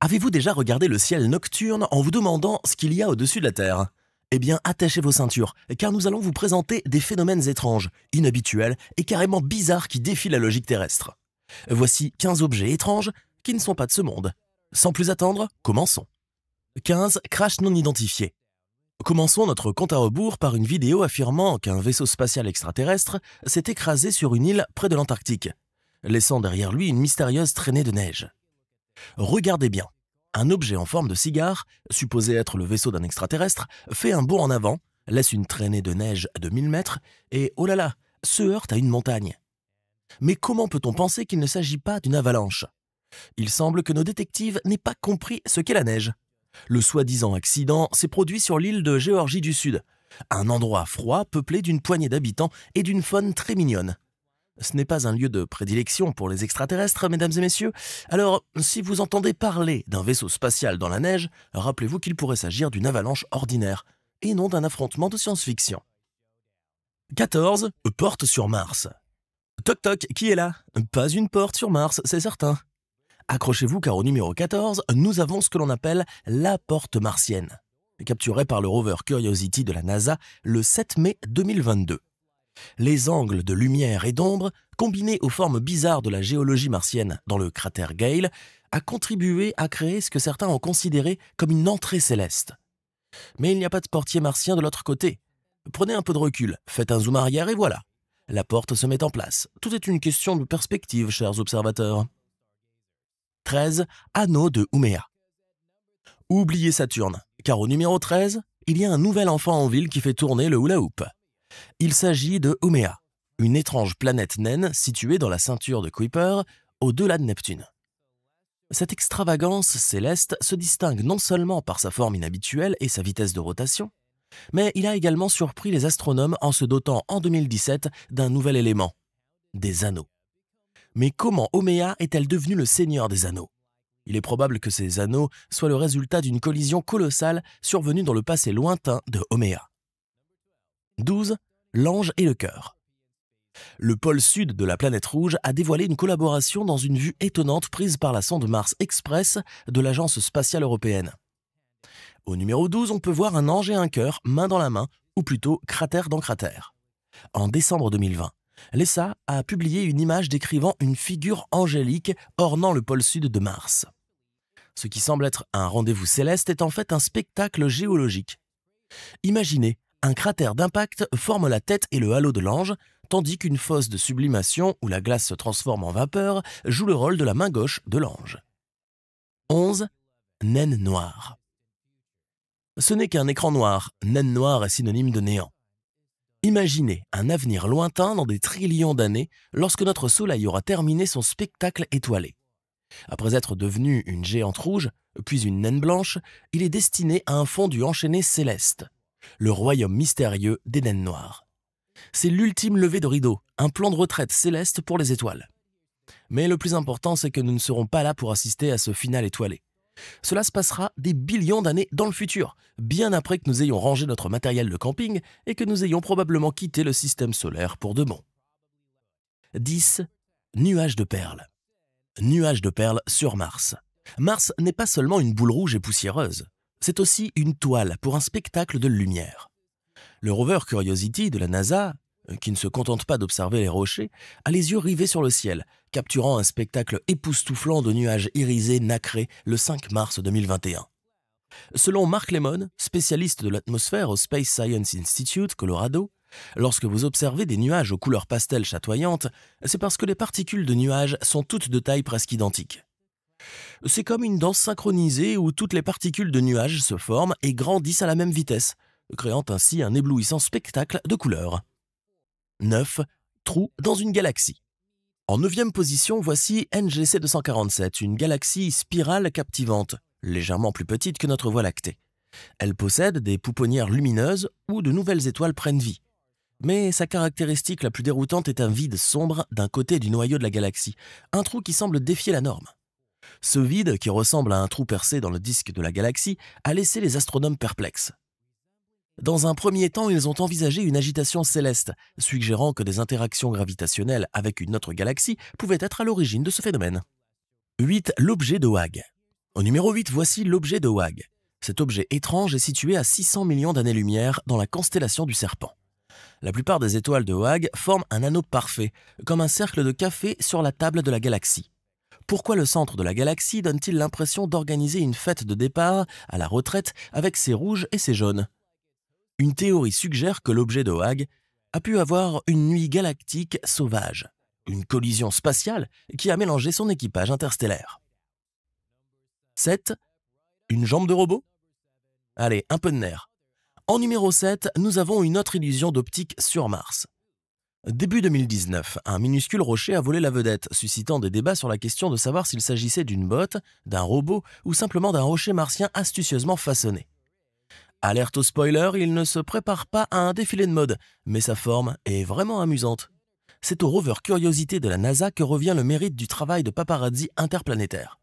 Avez-vous déjà regardé le ciel nocturne en vous demandant ce qu'il y a au-dessus de la Terre? Eh bien, attachez vos ceintures, car nous allons vous présenter des phénomènes étranges, inhabituels et carrément bizarres qui défient la logique terrestre. Voici 15 objets étranges qui ne sont pas de ce monde. Sans plus attendre, commençons. 15 crashs non identifiés. Commençons notre compte à rebours par une vidéo affirmant qu'un vaisseau spatial extraterrestre s'est écrasé sur une île près de l'Antarctique, laissant derrière lui une mystérieuse traînée de neige. Regardez bien. Un objet en forme de cigare, supposé être le vaisseau d'un extraterrestre, fait un bond en avant, laisse une traînée de neige de 1000 mètres et, oh là là, se heurte à une montagne. Mais comment peut-on penser qu'il ne s'agit pas d'une avalanche? Il semble que nos détectives n'aient pas compris ce qu'est la neige. Le soi-disant accident s'est produit sur l'île de Géorgie du Sud, un endroit froid peuplé d'une poignée d'habitants et d'une faune très mignonne. Ce n'est pas un lieu de prédilection pour les extraterrestres, mesdames et messieurs. Alors, si vous entendez parler d'un vaisseau spatial dans la neige, rappelez-vous qu'il pourrait s'agir d'une avalanche ordinaire, et non d'un affrontement de science-fiction. 14. Porte sur Mars. Toc toc, qui est là? Pas une porte sur Mars, c'est certain. Accrochez-vous car au numéro 14, nous avons ce que l'on appelle la porte martienne, capturée par le rover Curiosity de la NASA le 7 mai 2022. Les angles de lumière et d'ombre, combinés aux formes bizarres de la géologie martienne dans le cratère Gale, a contribué à créer ce que certains ont considéré comme une entrée céleste. Mais il n'y a pas de portier martien de l'autre côté. Prenez un peu de recul, faites un zoom arrière et voilà. La porte se met en place. Tout est une question de perspective, chers observateurs. 13. Anneau de Ouméa. Oubliez Saturne, car au numéro 13, il y a un nouvel enfant en ville qui fait tourner le hula-hoop. Il s'agit de Ouméa, une étrange planète naine située dans la ceinture de Kuiper, au-delà de Neptune. Cette extravagance céleste se distingue non seulement par sa forme inhabituelle et sa vitesse de rotation, mais il a également surpris les astronomes en se dotant en 2017 d'un nouvel élément, des anneaux. Mais comment Ouméa est-elle devenue le seigneur des anneaux? Il est probable que ces anneaux soient le résultat d'une collision colossale survenue dans le passé lointain de Ouméa. 12. L'ange et le cœur. Le pôle sud de la planète rouge a dévoilé une collaboration dans une vue étonnante prise par la sonde Mars Express de l'Agence spatiale européenne. Au numéro 12, on peut voir un ange et un cœur, main dans la main, ou plutôt cratère dans cratère. En décembre 2020, l'ESA a publié une image décrivant une figure angélique ornant le pôle sud de Mars. Ce qui semble être un rendez-vous céleste est en fait un spectacle géologique. Imaginez, un cratère d'impact forme la tête et le halo de l'ange, tandis qu'une fosse de sublimation où la glace se transforme en vapeur joue le rôle de la main gauche de l'ange. 11. Naine noire. Ce n'est qu'un écran noir. Naine noire est synonyme de néant. Imaginez un avenir lointain dans des trillions d'années lorsque notre Soleil aura terminé son spectacle étoilé. Après être devenu une géante rouge, puis une naine blanche, il est destiné à un fondu enchaîné céleste, le royaume mystérieux des naines noires. C'est l'ultime levée de rideau, un plan de retraite céleste pour les étoiles. Mais le plus important, c'est que nous ne serons pas là pour assister à ce final étoilé. Cela se passera des billions d'années dans le futur, bien après que nous ayons rangé notre matériel de camping et que nous ayons probablement quitté le système solaire pour de bon. 10. Nuages de perles. Nuages de perles sur Mars. Mars n'est pas seulement une boule rouge et poussiéreuse, c'est aussi une toile pour un spectacle de lumière. Le rover Curiosity de la NASA, qui ne se contente pas d'observer les rochers, a les yeux rivés sur le ciel, capturant un spectacle époustouflant de nuages irisés nacrés le 5 mars 2021. Selon Mark Lemon, spécialiste de l'atmosphère au Space Science Institute, Colorado, lorsque vous observez des nuages aux couleurs pastel chatoyantes, c'est parce que les particules de nuages sont toutes de taille presque identique. C'est comme une danse synchronisée où toutes les particules de nuages se forment et grandissent à la même vitesse, créant ainsi un éblouissant spectacle de couleurs. 9. Trou dans une galaxie. En 9e position, voici NGC 247, une galaxie spirale captivante, légèrement plus petite que notre Voie lactée. Elle possède des pouponnières lumineuses où de nouvelles étoiles prennent vie. Mais sa caractéristique la plus déroutante est un vide sombre d'un côté du noyau de la galaxie, un trou qui semble défier la norme. Ce vide, qui ressemble à un trou percé dans le disque de la galaxie, a laissé les astronomes perplexes. Dans un premier temps, ils ont envisagé une agitation céleste, suggérant que des interactions gravitationnelles avec une autre galaxie pouvaient être à l'origine de ce phénomène. 8. L'objet d'Oag. Au numéro 8, voici l'objet de Oag. Cet objet étrange est situé à 600 millions d'années-lumière dans la constellation du Serpent. La plupart des étoiles de Oag forment un anneau parfait, comme un cercle de café sur la table de la galaxie. Pourquoi le centre de la galaxie donne-t-il l'impression d'organiser une fête de départ à la retraite avec ses rouges et ses jaunes? Une théorie suggère que l'objet de Oag a pu avoir une nuit galactique sauvage, une collision spatiale qui a mélangé son équipage interstellaire. 7. Une jambe de robot? Allez, un peu de nerfs. En numéro 7, nous avons une autre illusion d'optique sur Mars. Début 2019, un minuscule rocher a volé la vedette, suscitant des débats sur la question de savoir s'il s'agissait d'une botte, d'un robot ou simplement d'un rocher martien astucieusement façonné. Alerte au spoiler, il ne se prépare pas à un défilé de mode, mais sa forme est vraiment amusante. C'est au rover Curiosity de la NASA que revient le mérite du travail de paparazzi interplanétaire.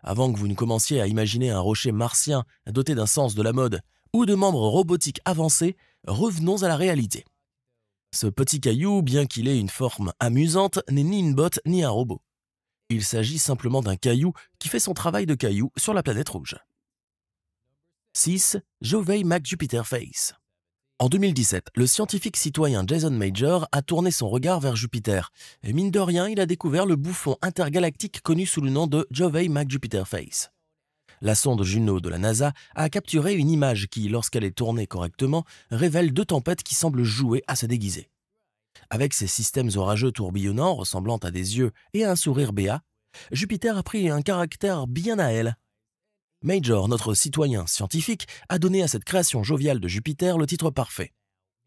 Avant que vous ne commenciez à imaginer un rocher martien doté d'un sens de la mode ou de membres robotiques avancés, revenons à la réalité. Ce petit caillou, bien qu'il ait une forme amusante, n'est ni une botte ni un robot. Il s'agit simplement d'un caillou qui fait son travail de caillou sur la planète rouge. 6. Jovey McJupiter Face. En 2017, le scientifique citoyen Jason Major a tourné son regard vers Jupiter, et mine de rien, il a découvert le bouffon intergalactique connu sous le nom de Jovey McJupiter Face. La sonde Juno de la NASA a capturé une image qui, lorsqu'elle est tournée correctement, révèle deux tempêtes qui semblent jouer à se déguiser. Avec ses systèmes orageux tourbillonnants ressemblant à des yeux et un sourire béat, Jupiter a pris un caractère bien à elle. Major, notre citoyen scientifique, a donné à cette création joviale de Jupiter le titre parfait,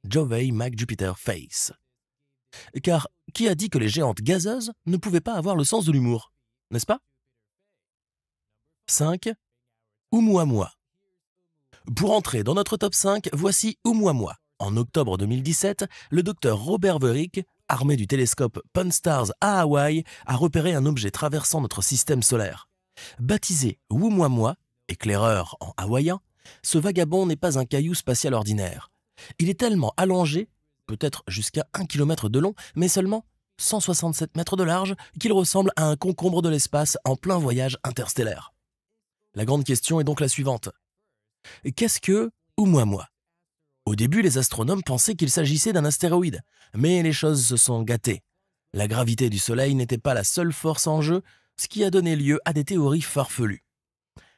Jovey McJupiter Face. Car qui a dit que les géantes gazeuses ne pouvaient pas avoir le sens de l'humour, n'est-ce pas? 5. Oumuamua. Pour entrer dans notre top 5, voici Oumuamua. En octobre 2017, le docteur Robert Verick, armé du télescope Pan-STARRS à Hawaï, a repéré un objet traversant notre système solaire. Baptisé Oumuamua, éclaireur en hawaïen, ce vagabond n'est pas un caillou spatial ordinaire. Il est tellement allongé, peut-être jusqu'à 1 km de long, mais seulement 167 mètres de large, qu'il ressemble à un concombre de l'espace en plein voyage interstellaire. La grande question est donc la suivante. Qu'est-ce que Oumuamua? Au début, les astronomes pensaient qu'il s'agissait d'un astéroïde, mais les choses se sont gâtées. La gravité du Soleil n'était pas la seule force en jeu, ce qui a donné lieu à des théories farfelues.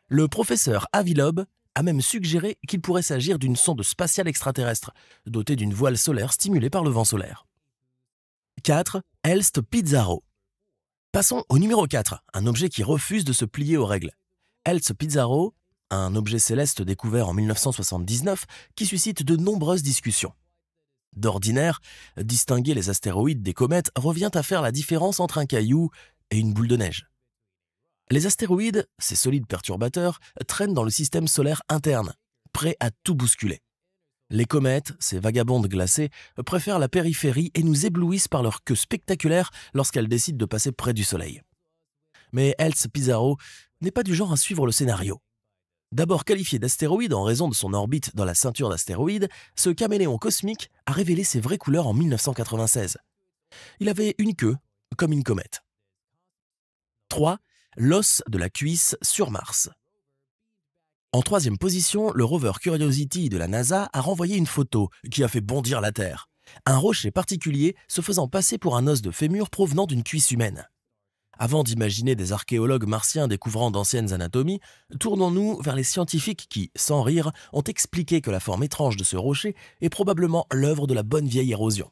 Le professeur Avi Loeb a même suggéré qu'il pourrait s'agir d'une sonde spatiale extraterrestre, dotée d'une voile solaire stimulée par le vent solaire. 4. Elst Pizarro. Passons au numéro 4, un objet qui refuse de se plier aux règles. Elst Pizarro, un objet céleste découvert en 1979 qui suscite de nombreuses discussions. D'ordinaire, distinguer les astéroïdes des comètes revient à faire la différence entre un caillou et une boule de neige. Les astéroïdes, ces solides perturbateurs, traînent dans le système solaire interne, prêts à tout bousculer. Les comètes, ces vagabondes glacées, préfèrent la périphérie et nous éblouissent par leur queue spectaculaire lorsqu'elles décident de passer près du Soleil. Mais Elst Pizarro n'est pas du genre à suivre le scénario. D'abord qualifié d'astéroïde en raison de son orbite dans la ceinture d'astéroïdes, ce caméléon cosmique a révélé ses vraies couleurs en 1996. Il avait une queue, comme une comète. 3. L'os de la cuisse sur Mars. En troisième position, le rover Curiosity de la NASA a renvoyé une photo qui a fait bondir la Terre. Un rocher particulier se faisant passer pour un os de fémur provenant d'une cuisse humaine. Avant d'imaginer des archéologues martiens découvrant d'anciennes anatomies, tournons-nous vers les scientifiques qui, sans rire, ont expliqué que la forme étrange de ce rocher est probablement l'œuvre de la bonne vieille érosion.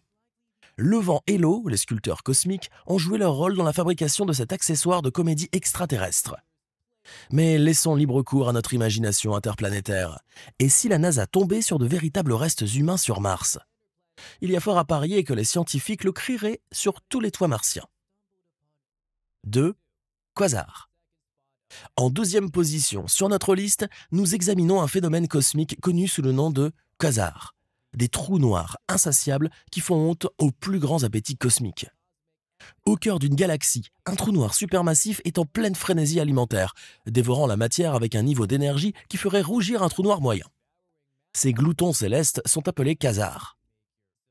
Le vent et l'eau, les sculpteurs cosmiques, ont joué leur rôle dans la fabrication de cet accessoire de comédie extraterrestre. Mais laissons libre cours à notre imagination interplanétaire. Et si la NASA tombait sur de véritables restes humains sur Mars? Il y a fort à parier que les scientifiques le crieraient sur tous les toits martiens. 2. Quasar. En deuxième position sur notre liste, nous examinons un phénomène cosmique connu sous le nom de quasar, des trous noirs insatiables qui font honte aux plus grands appétits cosmiques. Au cœur d'une galaxie, un trou noir supermassif est en pleine frénésie alimentaire, dévorant la matière avec un niveau d'énergie qui ferait rougir un trou noir moyen. Ces gloutons célestes sont appelés quasars.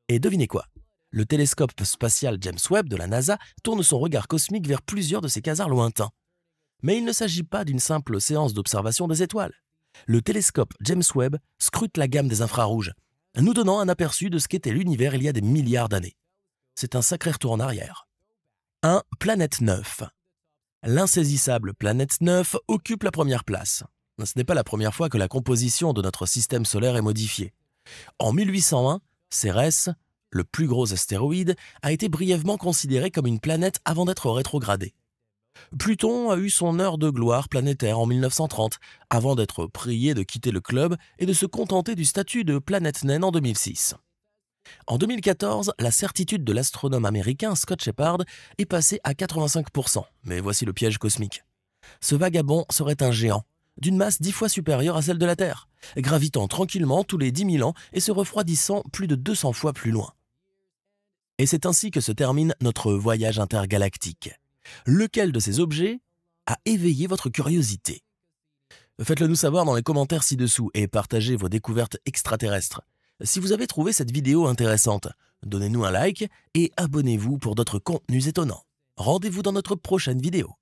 Et devinez quoi? Le télescope spatial James Webb de la NASA tourne son regard cosmique vers plusieurs de ces quasars lointains. Mais il ne s'agit pas d'une simple séance d'observation des étoiles. Le télescope James Webb scrute la gamme des infrarouges, nous donnant un aperçu de ce qu'était l'univers il y a des milliards d'années. C'est un sacré retour en arrière. 1. Planète 9. L'insaisissable Planète 9 occupe la première place. Ce n'est pas la première fois que la composition de notre système solaire est modifiée. En 1801, Cérès, le plus gros astéroïde, a été brièvement considéré comme une planète avant d'être rétrogradé. Pluton a eu son heure de gloire planétaire en 1930, avant d'être prié de quitter le club et de se contenter du statut de planète naine en 2006. En 2014, la certitude de l'astronome américain Scott Shepard est passée à 85%, mais voici le piège cosmique. Ce vagabond serait un géant, d'une masse 10 fois supérieure à celle de la Terre, gravitant tranquillement tous les 10 000 ans et se refroidissant plus de 200 fois plus loin. Et c'est ainsi que se termine notre voyage intergalactique. Lequel de ces objets a éveillé votre curiosité? Faites-le nous savoir dans les commentaires ci-dessous et partagez vos découvertes extraterrestres. Si vous avez trouvé cette vidéo intéressante, donnez-nous un like et abonnez-vous pour d'autres contenus étonnants. Rendez-vous dans notre prochaine vidéo.